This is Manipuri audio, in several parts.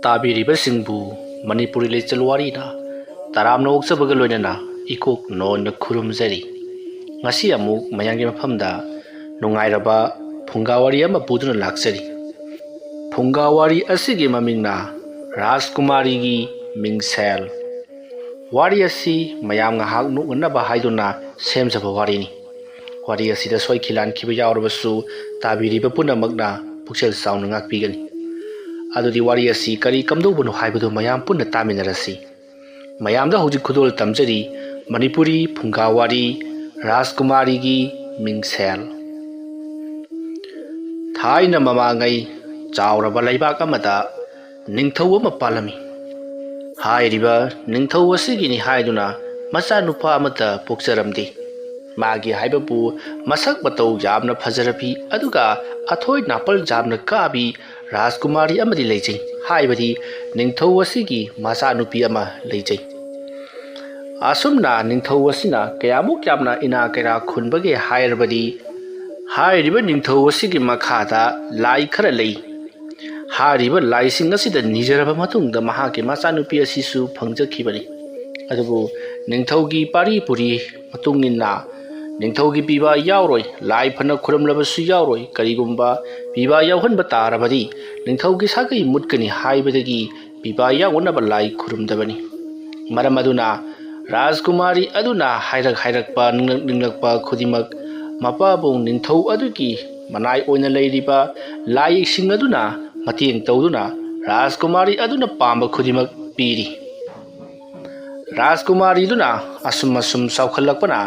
ताबीरिबसिंबु मणिपुरी लेचल वारीना तरामना ओक्चबगा लोइनना इकोक नोन खुरुमजरी ngasi amuk mayangi mafamda nungairaba phungawari ama puduna laksari phungawari asigi mamingna Rajkumari gi mingsel wari asi mayam ngahak nungnaba haiduna semjaba wari ni wari asi da soi khilan khiba yawrabasu tabiriba punamagna puksel sauna ngakpigani adudi wari asi kari kamdobunu haibudu mayam punna taminarasi mayamda hojik khudol tamjari Manipuri phungawari Rajkumari gi mingsel thaina mamangai chawraba laibak amada ningthau ama palami hairiba ningthau asigi ni haiduna macha nupa amata pokcharamdi magi haibabu masak batau jamna phajarabi aduga athoi napal jamna kabi Rajkumari amadi leijai haibadi ningthau asigi macha nupi ama leijai asumna ningthau asina kayamuk yamna ina kera khunbage hairabadi hairiba ningthau asigi makhada lai khara lei hariba lai sing asida nijaraba matungda mahake machanupi asisu phangjakhibani adubu ningthaugi pari puri matungninna ningthaugi piba yawroi lai phana khuramlabasu yawroi karigumba piba yawhanba tarabadi ningthaugi sagai mutkani haibadagi piba yawunaba lai khurumdabani maramaduna Rajkumari aduna hairakpa ninglakpa khudimak mapabung ningthau adugi manai oina leiriba lai sing aduna mateng tawduna Rajkumari aduna pamba khudimak piri Rajkumari duna asum saukhalakpana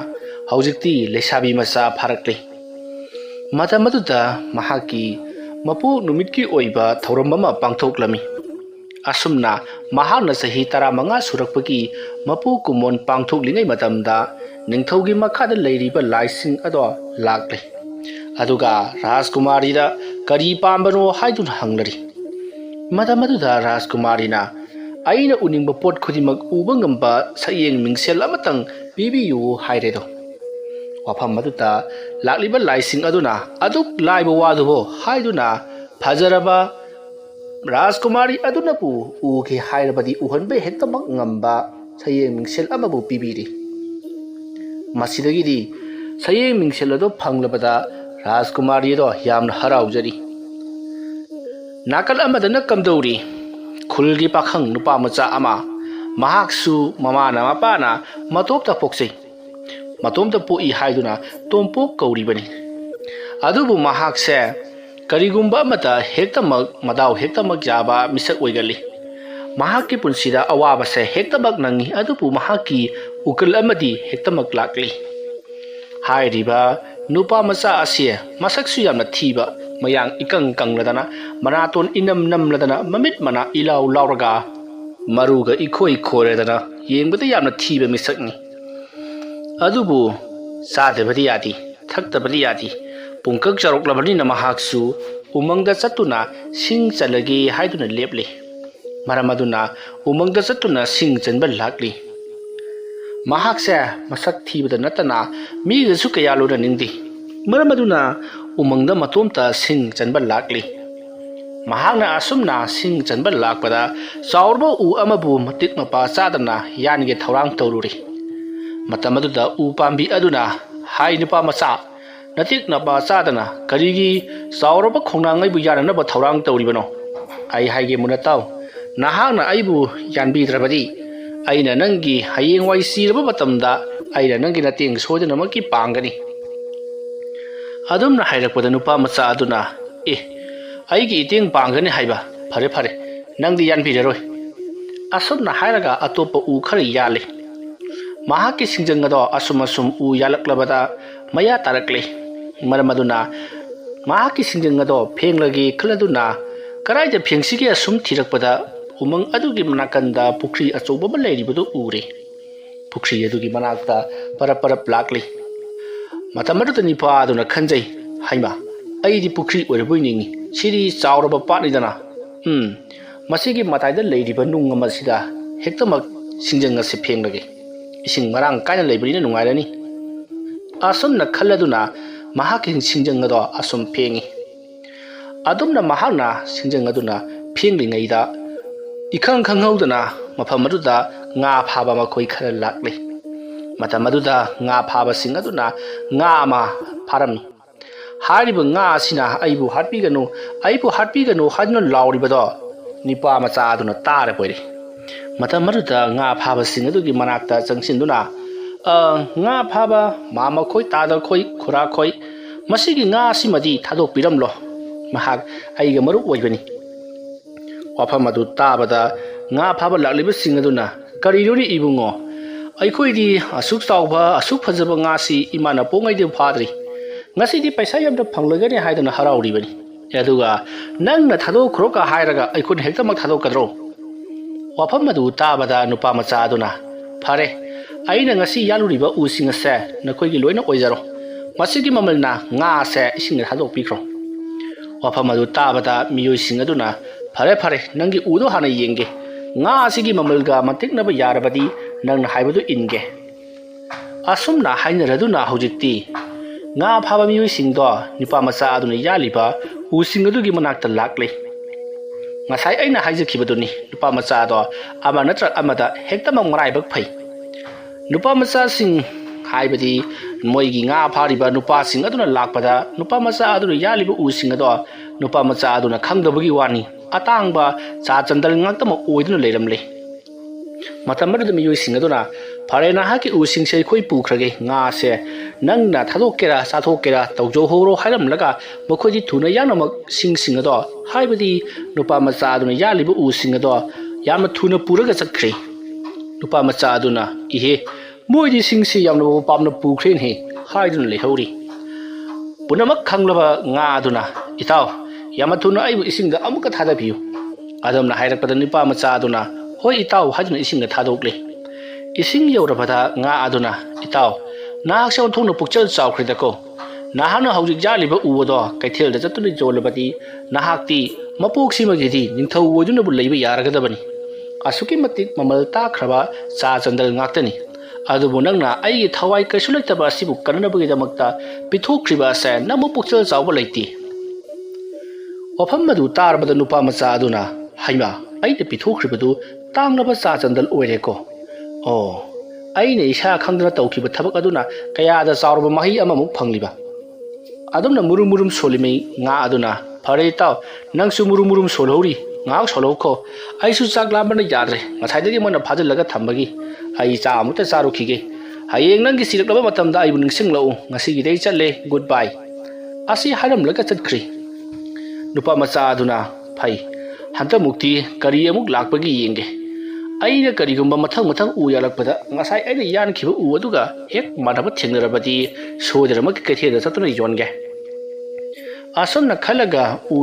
haujikti lesabi macha pharakle matamaduda mahaki mapu numitki oiba thorambama pangthoklami asumna mahakna sahi 15 surakpagi mapu kumon pangthoklingai matamda ningthaugi makhada leiriba laising ado lakle aduga Rajkumari da kari pambano haidun hanglari matamaduda Rajkumari na aina uningba pot khudimak uba ngamba sayeng mingsel amatang pibiyu hairedo wafam maduda lakliba laising aduna aduk laiba wadubo haiduna phajaraba Rajkumari aduna pu uge hairabadi uhanbe hektamak ngamba sayeng mingsel amabu pibiri masidagidi sayeng mingsel ado phanglabada Rajkumari do yamna haraujari nakal amadana kamdori khulgi pakhang nupa macha ama mahaksu mamana mapana matopta poksei matomta poi haiduna tompok kauribani adubu mahakse karigumba mata hektamak madau hektamak jaba misak oigali mahakki punsida awaba se hektamak nangi adubu mahakki ukal amadi hektamak lakli hairiba nupa macha asia masaksu yamna thiba mayang ikang kangladana manaton inam namladana mamit mana ilau lauraga maruga ikhoi khoredana yengbada yamna thiba misakni adubu sadebadi yadi thaktabadi yadi pungkak charoklabani namahaksu umangda chatuna sing chalagi haiduna leple maramaduna umangda chatuna sing chanba lakli mahakse masak thibada natana migasu kayalona ningdi maramaduna umangda matomta sing chanba lakli mahakna asumna sing chanba lakpada chaurba u amabu matik mapa chadana yange thorang tawruri matamaduda u pambi aduna hai nupa macha natik napa chadana karigi chaurba khongnangai bu yana ba thorang tawribano ai haige munataw nahakna aibu yanbi drabadi aina nangi hayeng wai sirba matamda aina nangi nateng sodana maki pangani adumna hairakpada nupa macha aduna aigi iteng pangani haiba phare nangdi yanbi roi asumna hairaga atopa u khari yale mahaki singjangado asum u yalaklabada maya tarakle maramaduna mahaki singjangado phenglagi khladuna karaija phengsige asum thirakpada umang adugi manakanda pukri achoba ma leiribadu ure pukri adugi manakta parap lakli matamadu nipa aduna khanjai haima aidi pukri oiraboi ningi siri chawraba patnidana masigi mataida leiriba nung amasida hektamak singjanga se phenglagi ising marang kaina leibrini nungairani asumna khalladuna mahaki singjangado asum phengi adumna mahakna singjang aduna phenglingaida Ikhang khanghaudana mafam aduda nga phaba makhoi khara lakle matam aduda nga phaba sing aduna nga ama pharami hariba nga sina aibu hatpi ganu hadno lauri bado nipa macha aduna tare poire matam aduda nga phaba sing adugi manakta changsinduna nga phaba mama khoi tadal khoi khura khoi masigi nga simadi thadok piramlo mahak aiga maru oibani wafam adu tabada nga phaba lakliba sing aduna kariruri ibungo aikhoi asuk tawba asuk phajaba nga si imana pongai de phadri ngasi di paisa yamda phanglagani haidana harauri bani aduga nangna thado khroka hairaga aikhon hektamak thado kadro wafam adu tabada nupa macha aduna phare aina ngasi yaluriba using ase nakoi gi loina oijaro masigi mamalna nga se ising thado pikro wafam adu tabada miyoi sing aduna phare nangi udo hana yenge nga asigi mamalga matiknaba yarabadi nangna haibadu inge asumna hainaraduna hojikti nga phaba miyoi singdo nipa macha aduna yaliba using adugi manakta lakle ngasai aina haijakibaduni nipa macha do ama natrak amada hektamang maraibak phai nupa macha sing haibadi moigi nga phariba nupa sing aduna lakpada nupa macha aduna yaliba using ado nupa macha aduna khangdabagi wani atangba cha chandal ngakta ma oiduna leiramle matam madu miyoi sing aduna phare na haki using sei khoi pukhrage nga se nangna thadokera sathokera tawjo horo hairam laga mokhoji thuna yanamak sing ado haibadi nupa macha aduna yaliba using ado yama thuna puraga chakre nupa macha aduna ihe moidi singsi yamna pamna pukhren he haidun lehori punamak khanglaba nga aduna itaw yamathuna aibu isinga amuka thada biu adamna hairakpada nipa macha aduna hoi itaw hajuna isinga thadokle ising yorabada nga aduna itaw nahak saw thungna pukchal chawkhridako nahana hawjik jaliba uwado kaithel da chatuni jolabadi nahakti mapok simagidi ningthau woduna bu leiba yaragadabani asuki matik mamal ta khraba cha chandal ngaktani adubu nangna aigi thawai kasulaiktaba asibu kananabagidamagta pithokriba sa namu pukchal chawba leiti wafam madu tarbada nupa macha aduna haima aida pithokhribadu tanglaba cha chandal oireko aine isha khangdana tawkhiba thabak aduna kayada chawrba mahi amamuk phangliba adumna murum solimei nga aduna phare taw nangsu murum solhori ngak solokho aisu chak lambana yadre ngathaidagi mona phajalaga thambagi ai cha amuta charu khige hayeng nangi siraklaba matamda aibu ningsinglau ngasigi dei chatle goodbye asi haram laga chatkri nupa macha aduna phai hanta mukti kari amuk lakpagi yenge aina kari gumba mathang u yalakpada ngasai aina yan khiba u aduga hek manaba thengnarabadi sodramak ketheda chatuna yonge asomna khalaga u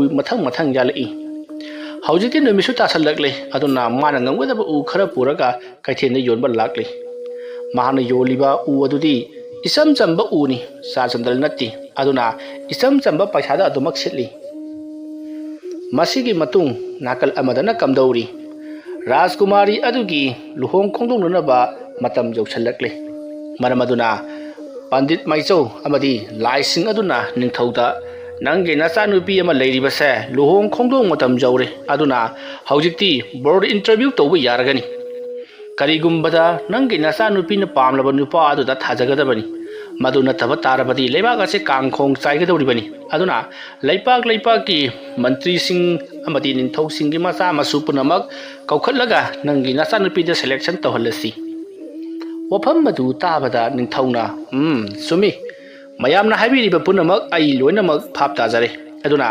mathang yalai hawjiki numisu tasalakle aduna mana ngamgadaba u khara puraga kaithena yonba lakle mahana yoliba u adudi isam chamba uni sa chandal natti aduna isam chamba paisada adumak sitli masigi matung nakal amadana kamdauri rajkumari adugi luhong khongdongnaba matam jausalakle maramaduna pandit maichau amadi laising aduna ningthauda nange nacha nupi ama leiriba se luhong khongdong matam jaure aduna hawjikti board interview tawba yaragani karigumbada nange nacha nupi na pamlaba nupa aduda thajagadabani maduna taba tarabadi leibaga ase kangkhong chaigadawribani aduna leipak ki mantri sing amadi ningthau singi macha masu punamak kaukhatlaga nange nacha nupi da selection tawhalasi wafam madu tabada ningthauna sumi mayamna habiriba punamak ai loinamak phap tajare aduna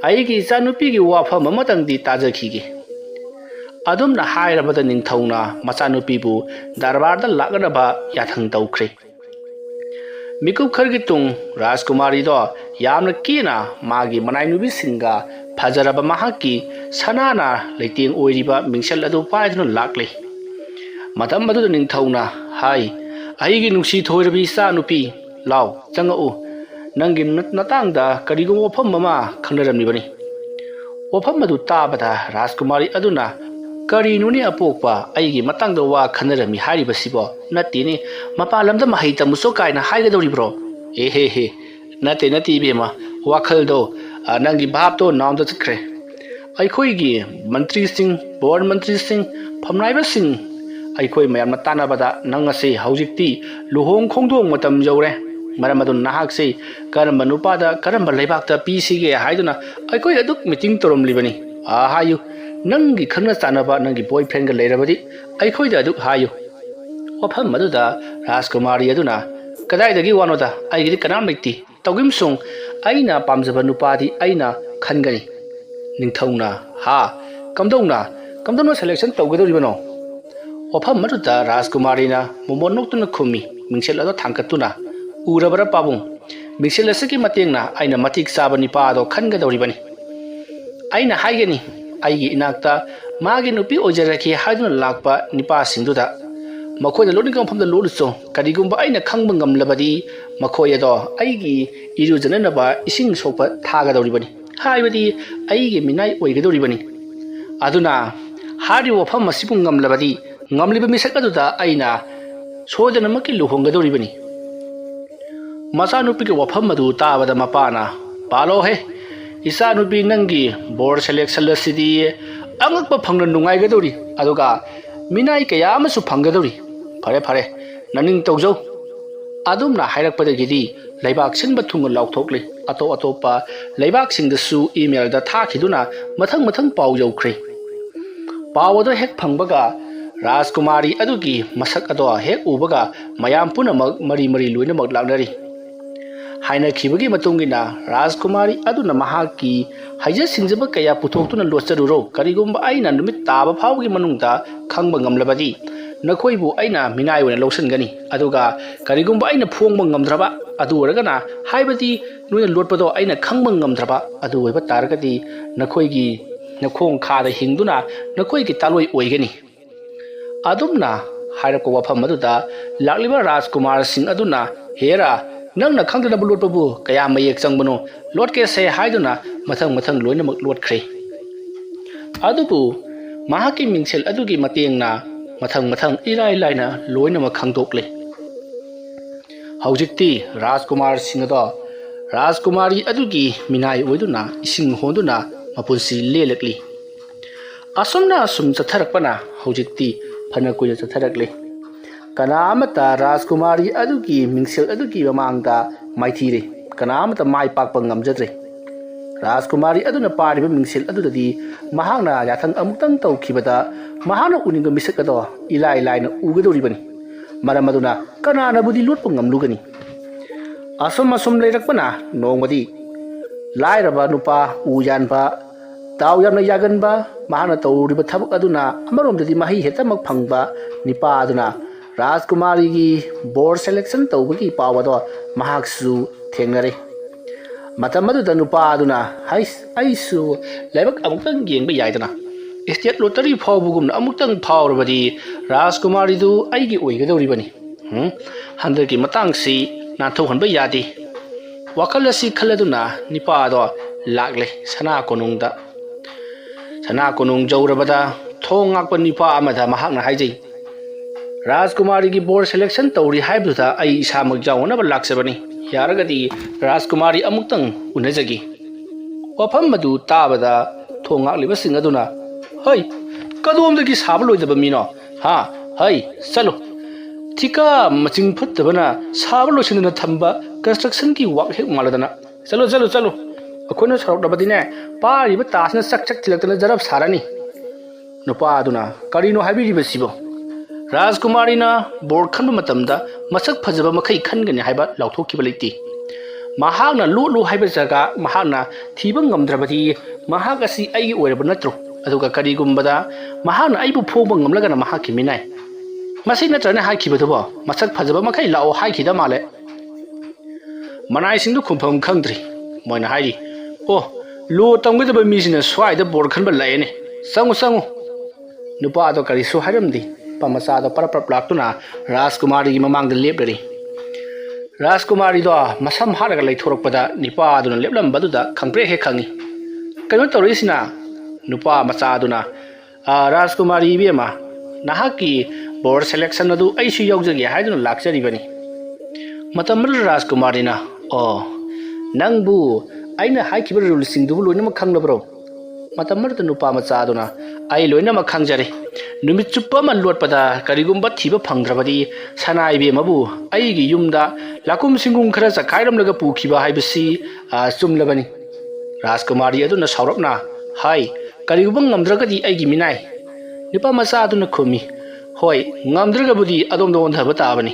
aigi chanupigi wafam amatangdi tajakhige adumna hairabada ningthauna machanupibu darbarda laganaba yathang tawkhre mikup khargitung rajkumari do yamna kina magi manainubi singa phajaraba mahaki sanana leiting oiriba mingsal adu paiduna lakle matam madu ningthauna hai aigi nungsi thoirabi sa nupi law changau nangi natangda karigo wafam mama khangnaramnibani wafam madu tabada rajkumari aduna kari nuni apokpa aigi matangda wa khanarami haribasibo natini mapalamda mahita muso kaina haigadoribro ehe nate bema wakhaldo nangi bhap to namda chakre ꯑꯩꯈꯣꯏꯒꯤ ꯃꯟꯇ꯭ꯔꯤꯁꯤꯡ ꯕꯣꯔꯗ ꯃꯟꯇ꯭ꯔꯤꯁꯤꯡ ꯐꯝꯅꯥꯏꯕꯁꯤꯡ ꯑꯩꯈꯣꯏ ꯃꯌꯥꯝꯅ ꯇꯥꯟꯅꯕꯗ ꯅꯪ ꯑꯁꯤ ꯍꯧꯖꯤꯛꯇꯤ ꯂꯨꯍꯣꯡ ꯈꯣꯡꯗꯣꯡ ꯃꯇꯝ ꯌꯧꯔꯦ ꯃꯔꯝ ꯑꯗꯨꯅ ꯅꯍꯥꯛꯁꯤ ꯀꯔꯝꯕ ꯅꯨꯄꯥꯗ ꯀꯔꯝꯕ ꯂꯩꯕꯥꯛꯇ ꯄꯤꯁꯤꯒꯦ ꯍꯥꯏꯗꯨꯅ ꯑꯩꯈꯣꯏ ꯑꯗꯨꯛ ꯃꯤꯇꯤꯡ ꯇꯧꯔꯝꯂꯤꯕꯅꯤ ꯍꯥꯏꯌꯨ ꯅꯪꯒꯤ ꯈꯪꯅ ꯆꯥꯟꯅꯕ ꯅꯪꯒꯤ ꯕꯣꯏ ꯐ꯭ꯔꯦꯟꯒ ꯂꯩꯔꯕꯗꯤ ꯑꯩꯈꯣꯏꯗ ꯑꯗꯨꯛ ꯍꯥꯏꯌꯨ ꯋꯥꯐꯝ ꯑꯗꯨꯗ ꯔꯥꯖꯀꯨꯃꯥꯔꯤ ꯑꯗꯨꯅ ꯀꯗꯥꯏꯗꯒꯤ ꯋꯥꯅꯣꯗ ꯑꯩꯒꯤꯗꯤ ꯀꯅꯥꯝ ꯂꯩꯇꯦ ꯇꯧꯒꯤꯝꯁꯨꯡ ꯑꯩꯅ ꯄꯥꯝꯖꯕ ꯅꯨꯄꯥꯗꯤ ꯑꯩꯅ ꯈꯟꯒꯅꯤ ꯅꯤꯡꯊꯧꯅ ꯀꯝꯗꯧꯅ ꯁꯦꯂꯦꯛꯁꯟ ꯇꯧꯒꯗꯧꯔꯤꯕꯅꯣ ꯋꯥꯐꯝ ꯑꯗꯨꯗ ꯔꯥꯖꯀꯨꯃꯥꯔꯤꯅ ꯃꯣꯃꯣꯟ ꯅꯣꯛꯇꯨꯅ ꯈꯨꯝꯃꯤ ꯃꯤꯡꯁꯦꯜ ꯑꯗꯨ ꯊꯥꯡꯒꯠꯇꯨꯅ ꯎꯔꯕꯔ ꯄꯥꯕꯨꯡ ꯃꯤꯡꯁꯦꯜ ꯑꯁꯤꯒꯤ ꯃꯇꯦꯡꯅ ꯑꯩꯅ ꯃꯇꯤꯛ ꯆꯥꯕ ꯅꯨꯄꯥ ꯑꯗꯣ ꯈꯟꯒꯗꯧꯔꯤꯕꯅꯤ ꯑꯩꯅ ꯍꯥꯏꯒꯅꯤ ꯑꯩꯒꯤ ꯏꯅꯥꯛꯇ ꯃꯥꯒꯤ ꯅꯨꯄꯤ ꯑꯣꯏꯖꯔꯒꯦ ꯍꯥꯏꯗꯨꯅ ꯂꯥꯛꯄ ꯅꯨꯄꯥꯁꯤꯡꯗꯨꯗ ꯃꯈꯣꯏꯅ ꯂꯣꯠꯅꯤꯡꯕ ꯃꯐꯝꯗ ꯂꯣꯠꯂꯨꯆꯣ ꯀꯔꯤꯒꯨꯝꯕ ꯑꯩꯅ ꯈꯪꯕ ꯉꯝꯂꯕꯗꯤ ꯃꯈꯣꯏ ꯑꯗꯣ ꯑꯩꯒꯤ ꯏꯔꯨꯖꯅꯅꯕ ꯏꯁꯤꯡ ꯁꯣꯛꯄ ꯊꯥꯒꯗꯧꯔꯤꯕꯅꯤ ꯍꯥꯏꯕꯗꯤ ꯑꯩꯒꯤ ꯃꯤꯅꯥꯏ ꯑꯣꯏꯒꯗꯧꯔꯤꯕꯅꯤ ꯑꯗꯨꯅ ꯍꯥꯏꯔꯤꯕ ꯋꯥꯐꯝ ꯑꯁꯤꯕꯨ ꯉꯝꯂꯕꯗꯤ ꯉꯝꯂꯤꯕ ꯃꯤꯁꯛ ꯑꯗꯨꯗ ꯑꯩꯅ ꯁꯣꯏꯗꯅꯃꯛꯀꯤ ꯂꯨꯍꯣꯡꯒꯗꯧꯔꯤꯕꯅꯤ ꯃꯆꯥꯅꯨꯄꯤꯒꯤ ꯋꯥꯐꯝ ꯑꯗꯨ ꯇꯥꯕꯗ ꯃꯄꯥꯅ ꯄꯥꯜꯂꯣꯍꯦ ꯏꯆꯥꯅꯨꯄꯤ ꯅꯪꯒꯤ ꯕꯣꯔꯗ ꯁꯦꯂꯦꯛꯁꯟ ꯑꯁꯤꯗꯤ ꯑꯉꯛꯄ ꯐꯪꯅ ꯅꯨꯡꯉꯥꯏꯒꯗꯧꯔꯤ ꯑꯗꯨꯒ ꯃꯤꯅꯥꯏ ꯀꯌꯥ ꯑꯃꯁꯨ ꯐꯪꯒꯗꯧꯔꯤ ꯐꯔꯦ ꯅꯅꯤꯡ ꯇꯧꯖꯧ ꯑꯗꯨꯝꯅ ꯍꯥꯏꯔꯛꯄꯗꯒꯤꯗꯤ ꯂꯩꯕꯥꯛ ꯁꯤꯟꯕ ꯊꯨꯡꯅ ꯂꯥꯎꯊꯣꯛꯂꯤ ꯑꯇꯣꯞꯄ ꯂꯩꯕꯥꯛꯁꯤꯡꯗꯁꯨ ꯏꯃꯦꯜꯗ ꯊꯥꯈꯤꯗꯨꯅ ꯃꯊꯪ ꯄꯥꯎ ꯌꯧꯈ꯭ꯔꯦ ꯄꯥꯎ ꯑꯗꯨ ꯍꯦꯛ ꯐꯪꯕꯒ ꯔꯥꯖꯀꯨꯃꯥꯔꯤ ꯑꯗꯨꯒꯤ ꯃꯁꯛ ꯑꯗꯣ ꯍꯦꯛ ꯎꯕꯒ ꯃꯌꯥꯝ ꯄꯨꯝꯅꯃꯛ ꯃꯔꯤ ꯂꯣꯏꯅꯃꯛ ꯂꯥꯛꯅꯔꯤ ꯍꯥꯏꯅꯈꯤꯕꯒꯤ ꯃꯇꯨꯡꯏꯟꯅ ꯔꯥꯖꯀꯨꯃꯥꯔꯤ ꯑꯗꯨꯅ ꯃꯍꯥꯛꯀꯤ ꯍꯩꯖ ꯁꯤꯡꯖꯕ ꯀꯌꯥ ꯄꯨꯊꯣꯛꯇꯨꯅ ꯂꯣꯠꯆꯔꯨꯔꯣ ꯀꯔꯤꯒꯨꯝꯕ ꯑꯩꯅ ꯅꯨꯃꯤꯠ ꯇꯥꯕ ꯐꯥꯎꯕꯒꯤ ꯃꯅꯨꯡꯗ ꯈꯪꯕ ꯉꯝꯂꯕꯗꯤ ꯅꯈꯣꯏꯕꯨ ꯑꯩꯅ ꯃꯤꯅꯥꯏ ꯑꯣꯏꯅ ꯂꯧꯁꯤꯟꯒꯅꯤ ꯑꯗꯨꯒ ꯀꯔꯤꯒꯨꯝꯕ ꯑꯩꯅ ꯐꯣꯡꯕ ꯉꯝꯗ꯭ꯔꯕ ꯑꯗꯨ ꯑꯣꯏꯔꯒꯅ ꯍꯥꯏꯕꯗꯤ ꯅꯣꯏꯅ ꯂꯣꯠꯄꯗꯣ ꯑꯩꯅ ꯈꯪꯕ ꯉꯝꯗ꯭ꯔꯕ ꯑꯗꯨ ꯑꯣꯏꯕ ꯇꯥꯔꯒꯗꯤ ꯅꯈꯣꯏꯒꯤ ꯅꯈꯣꯡ ꯈꯥꯗ ꯍꯤꯡꯗꯨꯅ ꯅꯈꯣꯏꯒꯤ ꯇꯥꯂꯣꯏ ꯑꯣꯏꯒꯅꯤ ꯑꯗꯨꯝꯅ ꯍꯥꯏꯔꯛꯄ ꯋꯥꯐꯝ ꯑꯗꯨꯗ ꯂꯥꯛꯂꯤꯕ ꯔꯥꯖꯀꯨꯃꯥꯔꯁꯤꯡ ꯑꯗꯨꯅ ꯍꯦꯔꯥ ꯅꯪꯅ ꯈꯪꯗꯅꯕ ꯂꯣꯠꯄꯕꯨ ꯀꯌꯥ ꯃꯌꯦꯛ ꯆꯪꯕꯅꯣ ꯂꯣꯠꯀꯦꯁꯦ ꯍꯥꯏꯗꯨꯅ ꯃꯊꯪ ꯂꯣꯏꯅꯃꯛ ꯂꯣꯠꯈ꯭ꯔꯦ ꯑꯗꯨꯕꯨ ꯃꯍꯥꯛꯀꯤ ꯃꯤꯡꯁꯦꯜ ꯑꯗꯨꯒꯤ ꯃꯇꯦꯡꯅ ꯃꯊꯪ ꯏꯔꯥꯏ ꯂꯥꯏꯅ ꯂꯣꯏꯅꯃꯛ ꯈꯪꯗꯣꯛꯂꯦ ꯍꯧꯖꯤꯛꯇꯤ ꯔꯥꯖꯀꯨꯃꯥꯔꯁꯤꯡ ꯑꯗꯣ ꯔꯥꯖꯀꯨꯃꯥꯔꯤ ꯑꯗꯨꯒꯤ ꯃꯤꯅꯥꯏ ꯑꯣꯏꯗꯨꯅ ꯏꯁꯤꯡ ꯍꯣꯟꯗꯨꯅ ꯃꯄꯨꯟꯁꯤ ꯂꯦꯜꯂꯛꯂꯤ ꯑꯁꯨꯝꯅ ꯆꯠꯊꯔꯛꯄꯅ ꯍꯧꯖꯤꯛꯇꯤ ꯐꯅ ꯀꯨꯏꯅ ꯆꯠꯊꯔꯛꯂꯤ ꯀꯅꯥ ꯑꯃꯠꯇ ꯔꯥꯖꯀꯨꯃꯥꯔꯤ ꯑꯗꯨꯒꯤ ꯃꯤꯡꯁꯦꯜ ꯑꯗꯨꯒꯤ ꯃꯃꯥꯡꯗ ꯃꯥꯏꯊꯤꯔꯦ ꯀꯅꯥ ꯑꯃꯠꯇ ꯃꯥꯏ ꯄꯥꯛꯄ ꯉꯝꯖꯗ꯭ꯔꯦ ꯔꯥꯖꯀꯨꯃꯥꯔꯤ ꯑꯗꯨꯅ ꯄꯥꯔꯤꯕ ꯃꯤꯡꯁꯦꯜ ꯑꯗꯨꯗꯗꯤ ꯃꯍꯥꯛꯅ ꯌꯥꯊꯪ ꯑꯃꯨꯛꯇꯪ ꯇꯧꯈꯤꯕꯗ ꯃꯍꯥꯛꯅ ꯎꯅꯤꯡꯕ ꯃꯤꯁꯛ ꯑꯗꯣ ꯏꯂꯥꯏ ꯂꯥꯏꯅ ꯎꯒꯗꯧꯔꯤꯕꯅꯤ ꯃꯔꯝ ꯑꯗꯨꯅ ꯀꯅꯥꯅꯕꯨꯗꯤ ꯂꯣꯠꯄ ꯉꯝꯂꯨꯒꯅꯤ ꯑꯁꯨꯝ ꯂꯩꯔꯛꯄꯅ ꯅꯣꯡꯃꯗꯤ ꯂꯥꯏꯔꯕ ꯅꯨꯄꯥ ꯎ ꯌꯥꯟꯕ ꯗꯥꯎ ꯌꯥꯝꯅ ꯌꯥꯒꯟꯕ ꯃꯍꯥꯛꯅ ꯇꯧꯔꯤꯕ ꯊꯕꯛ ꯑꯗꯨꯅ ꯑꯃꯔꯣꯝꯗꯗꯤ ꯃꯍꯩ ꯍꯦꯛꯇꯃꯛ ꯐꯪꯕ ꯅꯨꯄꯥ ꯑꯗꯨꯅ ꯔꯥꯖꯀꯨꯃꯥꯔꯤꯒꯤ ꯕꯣꯔꯗ ꯁꯦꯂꯦꯛꯁꯟ ꯇꯧꯕꯒꯤ ꯄꯥꯎ ꯑꯗꯣ ꯃꯍꯥꯛꯁꯨ ꯊꯦꯡꯅꯔꯦ ꯃꯇꯝ ꯑꯗꯨꯗ ꯅꯨꯄꯥ ꯑꯗꯨꯅ ꯑꯩꯁꯨ ꯂꯥꯏꯕꯛ ꯑꯃꯨꯛꯇꯪ ꯌꯦꯡꯕ ꯌꯥꯏꯗꯅ ꯏꯁꯇꯦꯠ ꯂꯣꯇꯔꯤ ꯐꯥꯎꯕꯒꯨꯝꯅ ꯑꯃꯨꯛꯇꯪ ꯐꯥꯎꯔꯕꯗꯤ ꯔꯥꯖꯀꯨꯃꯥꯔꯤꯗꯨ ꯑꯩꯒꯤ ꯑꯣꯏꯒꯗꯧꯔꯤꯕꯅꯤ ꯍꯟꯗꯛꯀꯤ ꯃꯇꯥꯡꯁꯤ ꯅꯥꯟꯊꯣꯛꯍꯟꯕ ꯌꯥꯗꯦ ꯋꯥꯈꯜ ꯑꯁꯤ ꯈꯜꯂꯗꯨꯅ ꯅꯨꯄꯥ ꯑꯗꯣ ꯂꯥꯛꯂꯦ ꯁꯅꯥ ꯀꯣꯅꯨꯡ ꯌꯧꯔꯕꯗ ꯊꯣꯡ ꯉꯥꯛꯄ ꯅꯨꯄꯥ ꯑꯃꯗ ꯃꯍꯥꯛꯅ ꯍꯥꯏꯖꯩ ꯔꯥꯖꯀꯨꯃꯥꯔꯤꯒꯤ ꯕꯣꯔꯗ ꯁꯦꯂꯦꯛꯁꯟ ꯇꯧꯔꯤ ꯍꯥꯏꯕꯗꯨꯗ ꯑꯩ ꯏꯁꯥꯃꯛ ꯌꯥꯎꯅꯕ ꯂꯥꯛꯆꯕꯅꯤ ꯌꯥꯔꯒꯗꯤ ꯔꯥꯖꯀꯨꯃꯥꯔꯤ ꯑꯃꯨꯛꯇꯪ ꯎꯅꯖꯒꯦ ꯋꯥꯐꯝ ꯑꯗꯨ ꯇꯥꯕꯗ ꯊꯣꯡ ꯉꯥꯛꯂꯤꯕꯁꯤꯡ ꯑꯗꯨꯅ ꯍꯩ ꯀꯗꯣꯝꯗꯒꯤ ꯁꯥꯕ ꯂꯣꯏꯗꯕ ꯃꯤꯅꯣ ꯆꯠꯂꯣ ꯊꯤꯀꯥ ꯃꯆꯤꯡ ꯐꯠꯇꯕꯅ ꯁꯥꯕ ꯂꯣꯏꯁꯤꯟꯗꯅ ꯊꯝꯕ ꯀꯟꯁꯇ꯭ꯔꯛꯁꯟꯒꯤ ꯋꯥꯛ ꯍꯦꯛ ꯃꯥꯜꯂꯗꯅ ꯆꯠꯂꯣ ꯑꯩꯈꯣꯏꯅ ꯁꯔꯛꯂꯕꯗꯤꯅꯦ ꯄꯥꯔꯤꯕ ꯇꯥꯁꯤꯅ ꯆꯛ ꯊꯤꯜꯂꯛꯇꯅ ꯖꯔꯞ ꯁꯥꯔꯅꯤ ꯅꯨꯄꯥ ꯑꯗꯨꯅ ꯀꯔꯤꯅꯣ ꯍꯥꯏꯕꯤꯔꯤꯕꯁꯤꯕꯣ ꯔꯥꯖꯀꯨꯃꯥꯔꯤꯅ ꯕꯣꯔꯗ ꯈꯟꯕ ꯃꯇꯝꯗ ꯃꯁꯛ ꯐꯖꯕ ꯃꯈꯩ ꯈꯟꯒꯅꯤ ꯍꯥꯏꯕ ꯂꯥꯎꯊꯣꯛꯈꯤꯕ ꯂꯩꯇꯦ ꯃꯍꯥꯛꯅ ꯂꯣꯠꯂꯨ ꯍꯥꯏꯕ ꯖꯒꯥ ꯃꯍꯥꯛꯅ ꯊꯤꯕ ꯉꯝꯗ꯭ꯔꯕꯗꯤ ꯃꯍꯥꯛ ꯑꯁꯤ ꯑꯩꯒꯤ ꯑꯣꯏꯔꯕ ꯅꯠꯇ꯭ꯔꯣ ꯑꯗꯨꯒ ꯀꯔꯤꯒꯨꯝꯕꯗ ꯃꯍꯥꯛꯅ ꯑꯩꯕꯨ ꯐꯣꯡꯕ ꯉꯝꯂꯒꯅ ꯃꯍꯥꯛꯀꯤ ꯃꯤꯅꯥꯏ ꯃꯁꯤ ꯅꯠꯇ꯭ꯔꯅ ꯍꯥꯏꯈꯤꯕꯗꯨꯕꯣ ꯃꯁꯛ ꯐꯖꯕ ꯃꯈꯩ ꯂꯥꯛꯑꯣ ꯍꯥꯏꯈꯤꯗ ꯃꯥꯜꯂꯦ ꯃꯅꯥꯏꯁꯤꯡꯗꯨ ꯈꯨꯝꯐꯝ ꯈꯪꯗ꯭ꯔꯤ ꯃꯣꯏꯅ ꯍꯥꯏꯔꯤ ꯂꯣ ꯇꯝꯒꯗꯕ ꯃꯤꯁꯤꯅ ꯁ꯭ꯋꯥꯏꯗ ꯕꯣꯔꯗ ꯈꯟꯕ ꯂꯥꯛꯑꯦꯅꯦ ꯆꯪꯉꯨ ꯅꯨꯄꯥ ꯑꯗꯣ ꯀꯔꯤꯁꯨ ꯍꯥꯏꯔꯝꯗꯦ ꯃꯆꯥꯗꯣ ꯄꯔꯞ ꯂꯥꯛꯇꯨꯅ ꯔꯥꯖꯀꯨꯃꯥꯔꯤꯒꯤ ꯃꯃꯥꯡꯗ ꯂꯦꯞꯂꯔꯤ ꯔꯥꯖꯀꯨꯃꯥꯔꯤꯗꯣ ꯃꯁꯝ ꯍꯥꯠꯂꯒ ꯂꯩꯊꯣꯔꯛꯄꯗ ꯅꯨꯄꯥ ꯑꯗꯨꯅ ꯂꯦꯞꯂꯝꯕꯗꯨꯗ ꯈꯪꯄ꯭ꯔꯦꯛ ꯍꯦꯛ ꯈꯪꯉꯤ ꯀꯩꯅꯣ ꯇꯧꯔꯛꯏꯁꯤꯅ ꯅꯨꯄꯥ ꯃꯆꯥ ꯑꯗꯨꯅ ꯔꯥꯖꯀꯨꯃꯥꯔꯤ ꯏꯕꯦꯝꯃ ꯅꯍꯥꯛꯀꯤ ꯕꯣꯔꯗ ꯁꯦꯂꯦꯛꯁꯟ ꯑꯗꯨ ꯑꯩꯁꯨ ꯌꯥꯎꯖꯒꯦ ꯍꯥꯏꯗꯨꯅ ꯂꯥꯛꯆꯔꯤꯕꯅꯤ ꯃꯇꯝ ꯑꯗꯨꯗ ꯔꯥꯖꯀꯨꯃꯥꯔꯤꯅ ꯅꯪꯕꯨ ꯑꯩꯅ ꯍꯥꯏꯈꯤꯕ ꯔꯨꯜꯁꯤꯡꯗꯨꯕꯨ ꯂꯣꯏꯅꯃꯛ ꯈꯪꯂꯕ꯭ꯔꯣ matam marta nupa macha aduna ai loina ma khangjare numit chuppa man lotpada karigumba thiba phangdrabadi sanai be mabu ai gi yumda lakum singum khara chakhairam laga pukhiba haibasi chumlabani Rajkumari aduna saurapna hai karigumba ngamdragadi ai gi minai nupa macha aduna khumi hoi ngamdragabudi adom don thaba tabani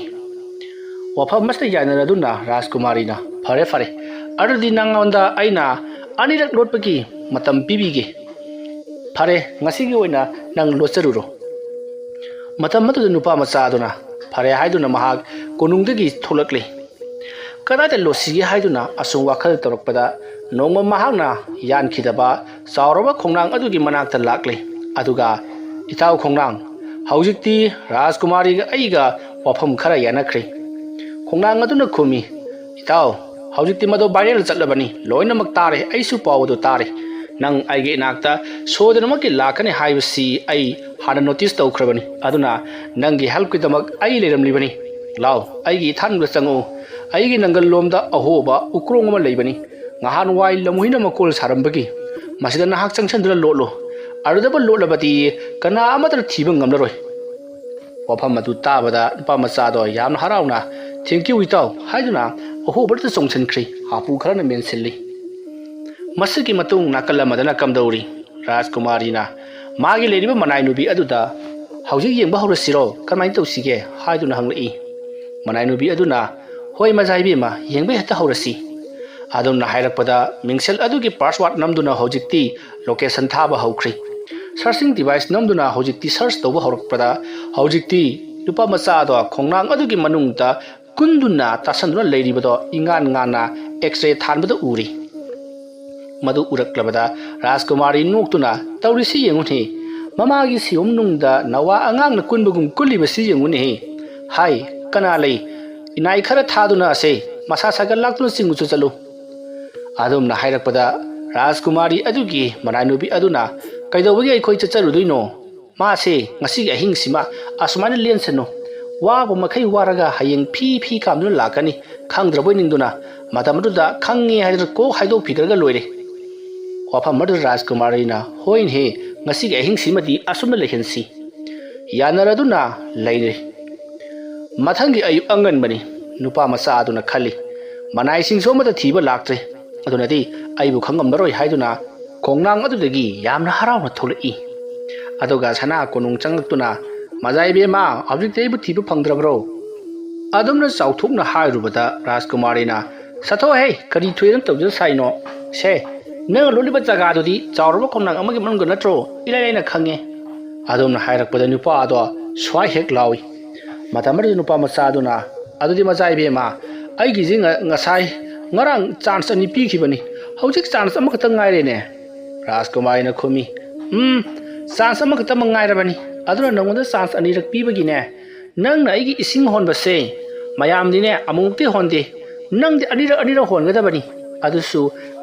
wafam masta yana aduna Rajkumari na fare fare adudi nangonda aina anirak lotpagi matam pibige fare ngasigi oina nang locharuro matam matu nupa macha aduna fare haiduna mahak konungdagi tholakle kadata losigi haiduna asung wakhal torokpada nongma mahakna yan khidaba sauraba khongnang adugi manakta lakle aduga itaw khongnang haujikti Rajkumari ga aiga wafam khara yanakhre khongnang aduna khumi itaw haujikti mado viral chatlabani loinamak tare aisu pawdo tare nang aige inakta sodanamaki lakane haibasi ai hana notice tawkhrabani aduna nangi help kidamak ai leramlibani law aigi thanla changu aigi nangal lomda ahoba ukrong ma leibani ngahan wai lamuhina makol sarambagi masida nahak changchandra lolo arudaba lolabati kana amatra thiba ngamlaroi wafam madu tabada pa macha do yam harauna thank you itaw haiduna ahobarta chongchankhri hapu kharana mensilli masiki matung nakala madana kamdauri Rajkumari na magi leriba manai nubi aduda hauji yengba horasiro kamai tawsige haiduna hanglei manai nubi aduna hoi majaibi ma yengba heta horasi adumna hairakpada mingsel adugi password namduna hojikti location thaba haukhri searching device namduna hojikti search tawba horakpada hojikti lupa macha do khongnang adugi manungta kunduna tasanduna leiribado ingan ngana x-ray thanbada uri madu uraklabada Rajkumari noktuna tawrisi yenguni mamagi siom nungda nawa angang na kunbugum kulibasi yenguni hai kana lei inai khara thaduna ase masa sagal laktuna singuchu chalu adumna hairakpada Rajkumari adugi mananubi aduna kaidawagi aikoi chacharuduino ma se ngasi gi ahing sima asmana lensano waba makai waraga hayeng phi kamduna lakani khangdraboi ningduna matamuda khangi haidra ko haido fikraga loire wafam madu Rajkumari na hoin he ngasi gi ahing simadi asumna lehensi yanaraduna leire mathangi ayu angan bani nupa macha aduna khali manai singso mata thiba laktre adunadi aibu khangamdaroi haiduna khongnang adudagi yamna harawna tholai aduga sana konung changaktuna majaibe ma object bu thiba phangdrabro adumna chauthukna hairubada Rajkumari na satho he kari thoiram tawja saino se nang loliba jaga adudi chawrba khongnang amagi manung natro ilaina khange adumna hairakpada nupa ado swai hek lawi matamari nupa macha aduna adudi majaibe ma aigi jinga ngasai ngarang chance ani pikhibani hojik chance amakata ngaire ne Rajkumari na khumi chance amakata mangairabani aduna nangonda chance ani rak pibagi ne nang na aigi ising honbase mayam dine amungti honde nang de anira hongadabani adusu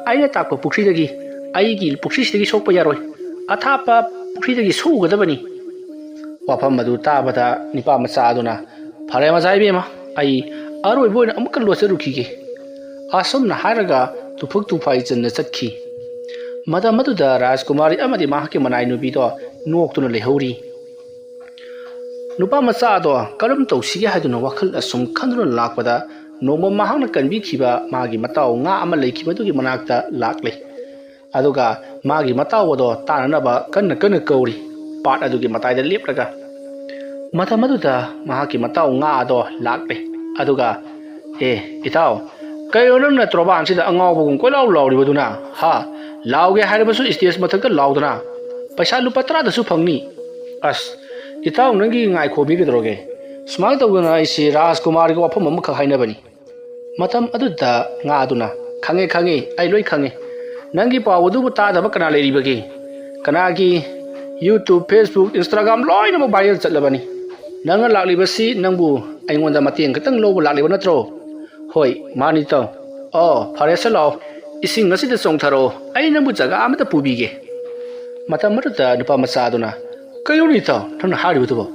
aina takpa pukri dagi aigi pukri dagi sokpa yaroi athapa pukri dagi sugadabani wafam madu tabada nipa macha aduna phare majaibe ma ai aroi boina amukal locharukhige asomna haraga tufuk tufai channa chakhi madamuda Rajkumari amadi mahaki manai nubi do noktuna lehori nupa macha do karam tawsige haduna wakhal asum khanduna lakpada noma mahakna kanbi khiba magi mataw nga ama leikhiba dugi manakta lakle aduga magi mataw do tananaba kanna kauri pat adugi mataida lepraga madamuda mahaki mataw nga do lakle aduga itaw kayo nang na troban sida angaw bugum ko law ribaduna ha lawge haribasu stage mathakta lawduna paisa lupa 10 dasu phangni as itaw nangi ngai khobi gedroge smile tawgana isi Rajkumari ko wafam amukha haina bani matam aduda nga aduna khange ai loi khange nangi pawdu bu ta daba kana leribage kana gi YouTube Facebook Instagram loi na viral chatlabani nanga laklibasi nangbu aingonda mateng katang lobo lakliba natro hoi mani to phare salo ising ngasi de songtharo ai nangbu jaga amata pubige matam maruta nupa macha aduna kayoni to thana haribu to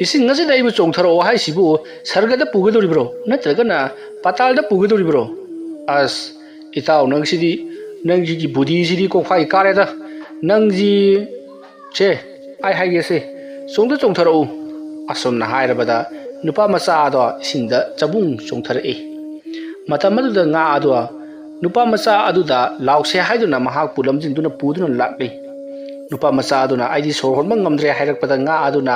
ising ngasi dai bu chongtharo hai sibu sargada pugadoribro natragana patalda pugadoribro as itaw nangsidi nangji budi sidi ko phai kareda ꯅꯪꯖꯤ ꯁꯦ ꯑꯩ ꯍꯥꯏꯒꯦꯁꯦ ꯆꯣꯡꯗ ꯆꯣꯡꯊꯔꯛꯎ ꯑꯁꯨꯝꯅ ꯍꯥꯏꯔꯕꯗ ꯅꯨꯄꯥ ꯃꯆꯥ ꯑꯗꯣ ꯏꯁꯤꯡꯗ ꯆꯕꯨꯡ ꯆꯣꯡꯊꯔꯛꯏ ꯃꯇꯝ ꯑꯗꯨꯗ ꯉꯥ ꯑꯗꯣ ꯅꯨꯄꯥ ꯃꯆꯥ ꯑꯗꯨꯗ ꯂꯥꯎꯁꯦ ꯍꯥꯏꯗꯨꯅ ꯃꯍꯥꯛꯄꯨ ꯂꯝꯖꯤꯡꯗꯨꯅ ꯄꯨꯗꯨꯅ ꯂꯥꯛꯂꯤ ꯅꯨꯄꯥ ꯃꯆꯥ ꯑꯗꯨꯅ ꯑꯩꯗꯤ ꯁꯣꯔ ꯍꯣꯟꯕ ꯉꯝꯗ꯭ꯔꯦ ꯍꯥꯏꯔꯛꯄꯗ ꯉꯥ ꯑꯗꯨꯅ